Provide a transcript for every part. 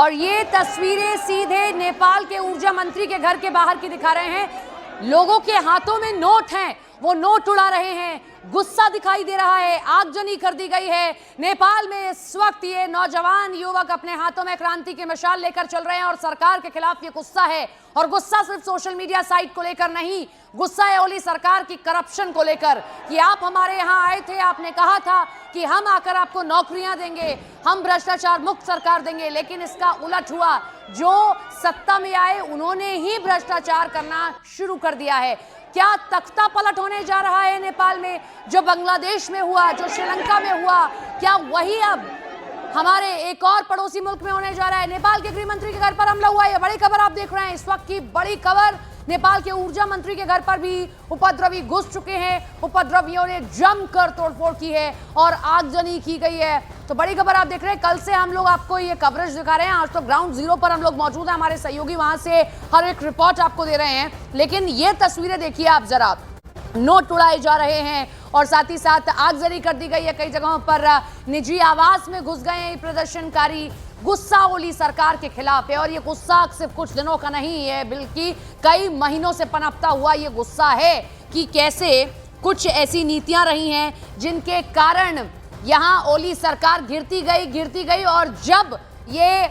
और ये तस्वीरें सीधे नेपाल के ऊर्जा मंत्री के घर के बाहर की दिखा रहे हैं। लोगों के हाथों में नोट हैं, वो नोट उड़ा रहे हैं, गुस्सा दिखाई दे रहा है, आगजनी कर दी गई है। नेपाल में इस वक्त ये नौजवान युवक अपने हाथों में क्रांति की मशाल लेकर चल रहे हैं और सरकार के खिलाफ ये गुस्सा है। और गुस्सा सिर्फ सोशल मीडिया साइट को लेकर नहीं, गुस्सा है ओली सरकार की करप्शन को लेकर कि आप हमारे यहाँ आए थे, आपने कहा था कि हम आकर आपको नौकरियां देंगे, हम भ्रष्टाचार मुक्त सरकार देंगे, लेकिन इसका उलट हुआ। जो सत्ता में आए उन्होंने ही भ्रष्टाचार करना शुरू कर दिया है। क्या तख्ता पलट होने जा रहा है नेपाल में? जो बांग्लादेश में हुआ, जो श्रीलंका में हुआ, क्या वही अब हमारे एक और पड़ोसी मुल्क में होने जा रहा है? नेपाल के गृह मंत्री के घर पर हमला हुआ है, ये बड़ी खबर आप देख रहे हैं। इस वक्त की बड़ी खबर, नेपाल के ऊर्जा मंत्री के घर पर भी उपद्रवी घुस चुके हैं। उपद्रवियों ने जमकर तोड़फोड़ की है और आगजनी की गई है। तो बड़ी खबर आप देख रहे हैं। कल से हम लोग आपको ये कवरेज दिखा रहे हैं। आज तो ग्राउंड जीरो पर हम लोग मौजूद हैं, हमारे सहयोगी वहां से हर एक रिपोर्ट आपको दे रहे हैं। लेकिन ये तस्वीरें देखिए आप जरा, नोट उड़ाए जा रहे हैं और साथ ही साथ आगजनी कर दी गई है। कई जगहों पर निजी आवास में घुस गए हैं प्रदर्शनकारी। गुस्सा ओली सरकार के खिलाफ है और ये गुस्सा सिर्फ कुछ दिनों का नहीं है, बल्कि कई महीनों से पनपता हुआ ये गुस्सा है कि कैसे कुछ ऐसी नीतियां रही हैं जिनके कारण यहाँ ओली सरकार गिरती गई और जब ये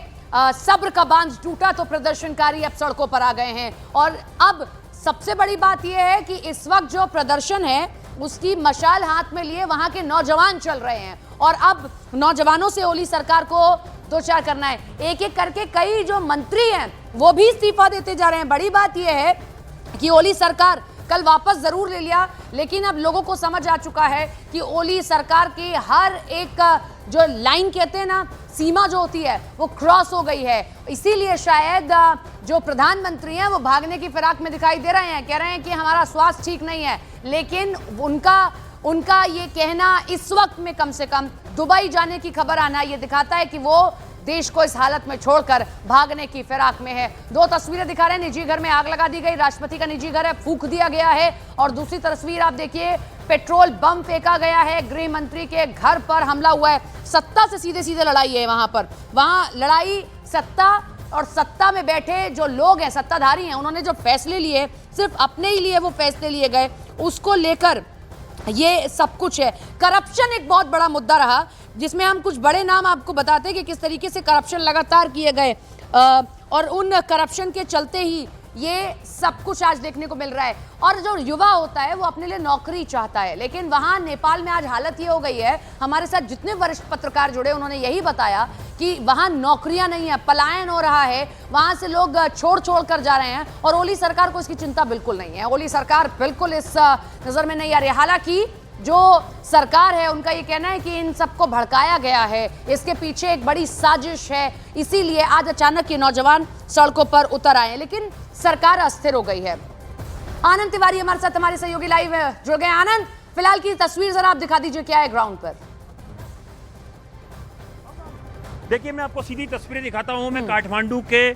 सब्र का बांध टूटा तो प्रदर्शनकारी अब सड़कों पर आ गए हैं। और अब सबसे बड़ी बात यह है कि इस वक्त जो प्रदर्शन है उसकी मशाल हाथ में लिए वहां के नौजवान चल रहे हैं और अब नौजवानों से ओली सरकार को दो चार करना है। एक एक करके कई जो मंत्री हैं वो भी इस्तीफा देते जा रहे हैं। बड़ी बात यह है कि ओली सरकार कल वापस जरूर ले लिया, लेकिन अब लोगों को समझ आ चुका है कि ओली सरकार की हर एक जो लाइन कहते हैं ना, सीमा जो होती है वो क्रॉस हो गई है। इसीलिए शायद जो प्रधानमंत्री हैं वो भागने की फिराक में दिखाई दे रहे हैं, कह रहे हैं कि हमारा स्वास्थ्य ठीक नहीं है। लेकिन उनका ये कहना इस वक्त में कम से कम दुबई जाने की खबर आना ये दिखाता है कि वो देश को इस हालत में छोड़कर भागने की फिराक में है। दो तस्वीरें दिखा रहे हैं, निजी घर में आग लगा दी गई, राष्ट्रपति का निजी घर है, फूंक दिया गया है। और दूसरी तस्वीर आप देखिए, पेट्रोल बम फेंका गया है, गृह मंत्री के घर पर हमला हुआ है। सत्ता से सीधे सीधे लड़ाई है वहां लड़ाई सत्ता और सत्ता में बैठे जो लोग हैं, सत्ताधारी हैं, उन्होंने जो फैसले लिए सिर्फ अपने ही लिए वो फैसले लिए गए, उसको लेकर ये सब कुछ है। करप्शन एक बहुत बड़ा मुद्दा रहा, जिसमें हम कुछ बड़े नाम आपको बताते हैं कि किस तरीके से करप्शन लगातार किए गए और उन करप्शन के चलते ही ये सब कुछ आज देखने को मिल रहा है। और जो युवा होता है वो अपने लिए नौकरी चाहता है, लेकिन वहाँ नेपाल में आज हालत ये हो गई है, हमारे साथ जितने वरिष्ठ पत्रकार जुड़े उन्होंने यही बताया कि वहाँ नौकरियां नहीं है, पलायन हो रहा है, वहाँ से लोग छोड़ कर जा रहे हैं और ओली सरकार को इसकी चिंता बिल्कुल नहीं है। ओली सरकार बिल्कुल इस नज़र में नहीं आ रही। हालांकि जो सरकार है उनका ये कहना है कि इन सबको भड़काया गया है, इसके पीछे एक बड़ी साजिश है, इसीलिए आज अचानक ये नौजवान सड़कों पर उतर आए हैं। लेकिन सरकार अस्थिर हो गई है। आनंद तिवारी हमारे साथ, हमारे सहयोगी लाइव जुड़ गए। आनंद, फिलहाल की तस्वीर जरा आप दिखा दीजिए, क्या है ग्राउंड पर? देखिए, मैं आपको सीधी तस्वीरें दिखाता हूँ। मैं काठमांडू के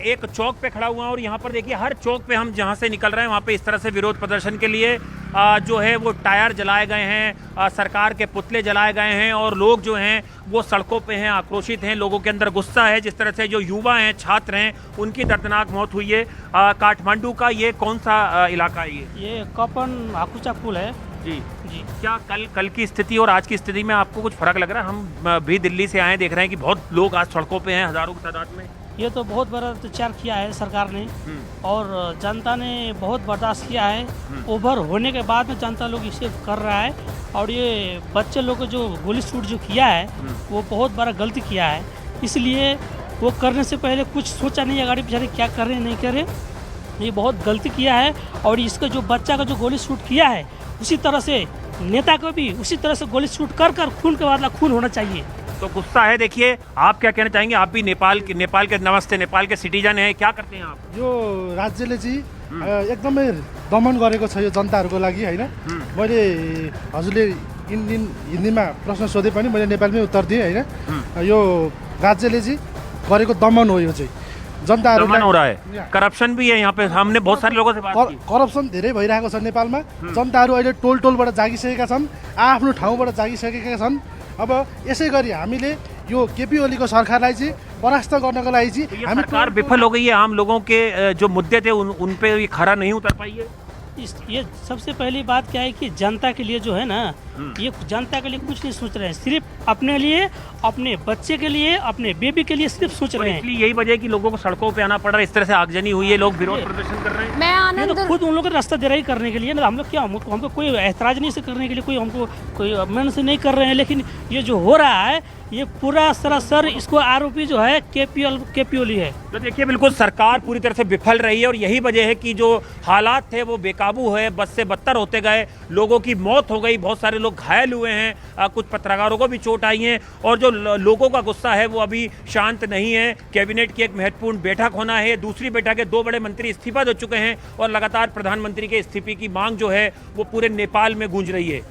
एक चौक पे खड़ा हुआ हूँ और यहाँ पर देखिए, हर चौक पे हम जहाँ से निकल रहे हैं वहाँ पे इस तरह से विरोध प्रदर्शन के लिए जो है वो टायर जलाए गए हैं, सरकार के पुतले जलाए गए हैं और लोग जो हैं वो सड़कों पे हैं, आक्रोशित हैं। लोगों के अंदर गुस्सा है, जिस तरह से जो युवा हैं, छात्र हैं, उनकी दर्दनाक मौत हुई है। काठमांडू का ये कौन सा इलाका है? ये कपन हाकुचा पुल है जी। क्या कल की स्थिति और आज की स्थिति में आपको कुछ फर्क लग रहा है? हम भी दिल्ली से आए, देख रहे हैं कि बहुत लोग आज सड़कों पे हैं, हजारों की तादाद में। ये तो बहुत बड़ा अत्याचार किया है सरकार ने और जनता ने बहुत बर्दाश्त किया है। ओवर होने के बाद में जनता लोग इसे कर रहा है और ये बच्चे लोग को जो गोली शूट जो किया है वो बहुत बड़ा गलती किया है। इसलिए वो करने से पहले कुछ सोचा नहीं, अगाड़ी बेचारे क्या कर रहे नहीं कर रहे, ये बहुत गलती किया है। और इसका जो बच्चा का जो गोली शूट किया है उसी तरह से नेता को भी उसी तरह से गोली शूट कर खून के बदला खून होना चाहिए। तो गुस्सा है। देखिए, आप क्या कहना चाहेंगे? आप भी नेपाल के नमस्ते, नेपाल के सिटिजन हैं, क्या करते हैं आप? यो राज्यले चाहिँ एकदमै दमन गरेको छ यो जनताहरूको लागि, हैन? मैले हजुरले हिन्दीमा प्रश्न सोधे पनि मैले नेपालमै उत्तर दिएँ, हैन? यो राज्यले चाहिँ गरेको दमन हो, यो चाहिँ जनताहरुलाई हो रहा है। करप्शन भी है यहाँ पे, हमने बहुत सारे लोगों से बात की। करप्सन धेरै भइरहेको छ नेपालमा। जनताहरू अहिले टोलबाट जागिसकेका छन्, आफ्नो ठाउँबाट जागिसकेका छन्। अब यसै गरी हामीले यो केपी ओलीको सरकारलाई चाहिँ परास्त गर्नको लागि चाहिँ ये सरकार विफल हो गई है, आम लोगों के जो मुद्दे थे उन पे ये खरा नहीं उतर पाई है। ये सबसे पहली बात क्या है कि जनता के लिए जो है ना, ये जनता के लिए कुछ नहीं सोच रहे हैं, सिर्फ अपने लिए, अपने बच्चे के लिए, अपने बेबी के लिए सिर्फ सोच रहे हैं। इसलिए यही वजह है कि लोगों को सड़कों पे आना पड़ रहा है, इस तरह से आगजनी हुई है, लोग विरोध प्रदर्शन कर रहे हैं। मैं ये आनंद तो खुद उन लोगों को रास्ता दे रहा ही करने के लिए ना, हम लोग क्या, हमको कोई ऐतराज नहीं से करने के लिए, कोई हमको कोई मन से नहीं कर रहे हैं, लेकिन ये जो हो रहा है ये पूरा सरासर इसको आरोपी जो है केपीओली है। तो देखिए बिल्कुल सरकार पूरी तरह से विफल रही है और यही वजह है कि जो हालात थे वो बेकाबू है, बद से बदतर होते गए, लोगों की मौत हो गई, बहुत सारे लोग घायल हुए हैं, कुछ पत्रकारों को भी चोट आई है और जो लोगों का गुस्सा है वो अभी शांत नहीं है। कैबिनेट की एक महत्वपूर्ण बैठक होना है, दूसरी बैठक है, 2 बड़े मंत्री इस्तीफा दे चुके हैं और लगातार प्रधानमंत्री के इस्तीफे की मांग जो है वो पूरे नेपाल में गूंज रही है।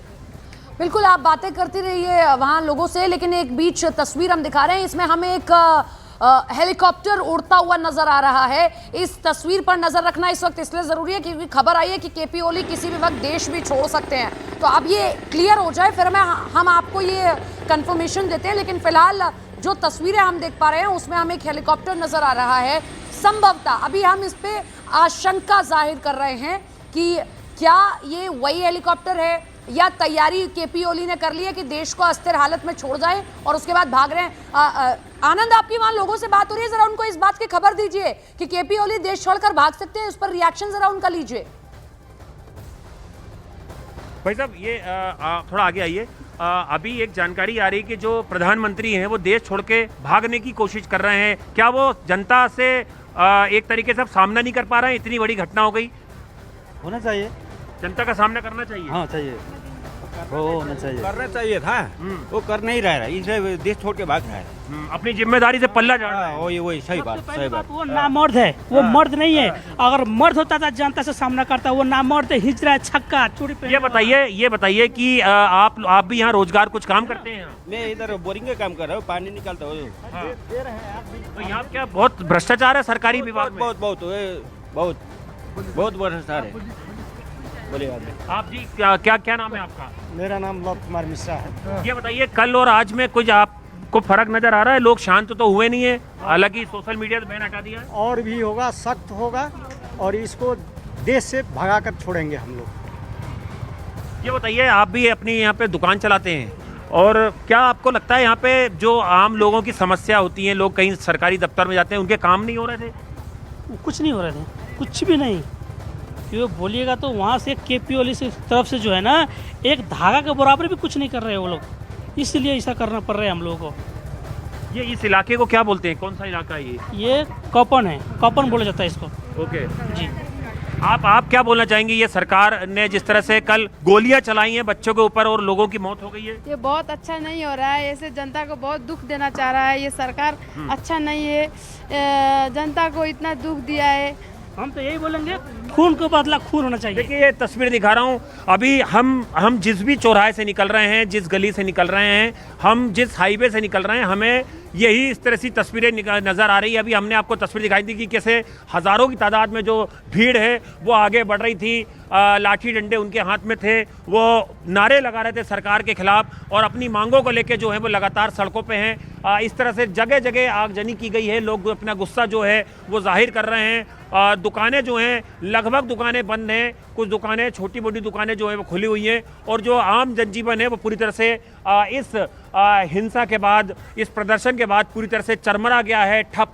बिल्कुल आप बातें करती रहिए वहाँ लोगों से, लेकिन एक बीच तस्वीर हम दिखा रहे हैं, इसमें हमें एक हेलीकॉप्टर उड़ता हुआ नजर आ रहा है। इस तस्वीर पर नजर रखना इस वक्त इसलिए जरूरी है क्योंकि खबर आई है कि केपी ओली किसी भी वक्त देश भी छोड़ सकते हैं। तो अब ये क्लियर हो जाए फिर हम आपको ये कंफर्मेशन देते हैं, लेकिन फिलहाल जो तस्वीरें हम देख पा रहे हैं उसमें हमें एक हेलीकॉप्टर नजर आ रहा है। संभवतः अभी हम इस पे आशंका जाहिर कर रहे हैं कि क्या ये वही हेलीकॉप्टर है या तैयारी केपी ओली ने कर ली है कि देश को अस्थिर हालत में छोड़ जाए और उसके बाद भाग रहे हैं। आनंद, आपकी वहां लोगों से बात हो रही है, जरा उनको इस बात की खबर दीजिए कि केपी ओली देश छोड़कर भाग सकते हैं, उस पर रिएक्शन जरा उनका लीजिए। भाई साहब ये थोड़ा आगे आइए। अभी एक जानकारी आ रही है कि जो प्रधानमंत्री हैं वो देश छोड़ के भागने की कोशिश कर रहे हैं, क्या वो जनता से एक तरीके से अब सामना नहीं कर पा रहे हैं? इतनी बड़ी घटना हो गई, होना चाहिए, जनता का सामना करना चाहिए। हाँ चाहिए, वो होना चाहिए, करना चाहिए था, वो कर नहीं रहा है, इसलिए देश छोड़ के भाग रहा है। अपनी जिम्मेदारी से पल्ला झाड़ रहा है। वही सही बात, सही बात। वो नामर्द है, वो मर्द नहीं है। अगर मर्द होता था जनता से सामना करता, वो नामर्द है, हिजरा है, छक्का चूड़ी पे। ये बताइए कि आप भी यहाँ रोजगार कुछ काम करते हैं? मैं इधर बोरिंग का काम कर रहा हूँ, पानी निकालता हूँ। तो यहाँ क्या बहुत भ्रष्टाचार है सरकारी विभाग में? बहुत बहुत बहुत बहुत भ्रष्टाचार है। बोलिए आप जी क्या नाम है आपका? मेरा नाम लव कुमार मिश्रा है। ये बताइए कल और आज में कुछ आपको फर्क नजर आ रहा है? लोग शांत तो हुए नहीं है, हालांकि सोशल मीडिया से बैन हटा दिया है। और भी होगा, सख्त होगा और इसको देश से भगा कर छोड़ेंगे हम लोग। ये बताइए आप भी अपनी यहाँ पे दुकान चलाते हैं और क्या आपको लगता है यहाँ पे जो आम लोगों की समस्या होती है, लोग कहीं सरकारी दफ्तर में जाते हैं, उनके काम नहीं हो रहे थे? कुछ नहीं हो रहे थे, कुछ भी नहीं। क्यों बोलिएगा तो वहाँ से केपी ओली से तरफ से जो है ना, एक धागा के बराबर भी कुछ नहीं कर रहे वो लोग, इसलिए ऐसा करना पड़ रहा है हम लोगों को। ये इस इलाके को क्या बोलते हैं, कौन सा इलाका है ये कपन है, कपन बोला जाता है इसको। ओके जी, आप क्या बोलना चाहेंगे? ये सरकार ने जिस तरह से कल गोलियां चलाई हैं बच्चों के ऊपर और लोगों की मौत हो गई है, ये बहुत अच्छा नहीं हो रहा है। ऐसे जनता को बहुत दुख देना चाह रहा है ये सरकार, अच्छा नहीं है। जनता को इतना दुख दिया है, हम तो यही बोलेंगे खून को बदला खून होना चाहिए। देखिए ये तस्वीर दिखा रहा हूँ, अभी हम जिस भी चौराहे से निकल रहे हैं, जिस गली से निकल रहे हैं, हम जिस हाईवे से निकल रहे हैं, हमें यही इस तरह सी तस्वीरें नज़र आ रही है। अभी हमने आपको तस्वीर दिखाई थी कि कैसे हज़ारों की तादाद में जो भीड़ है वो आगे बढ़ रही थी, लाठी डंडे उनके हाथ में थे, वो नारे लगा रहे थे सरकार के खिलाफ और अपनी मांगों को लेकर जो है वो लगातार सड़कों पे हैं। इस तरह से जगह जगह आगजनी की गई है, लोग अपना गुस्सा जो है वो जाहिर कर रहे हैं। दुकानें जो हैं, लगभग दुकानें बंद हैं, कुछ दुकानें, छोटी मोटी दुकानें जो है वो खुली हुई हैं और जो आम जनजीवन है वो पूरी तरह से इस हिंसा के बाद, इस प्रदर्शन के बाद पूरी तरह से चरमरा गया है, ठप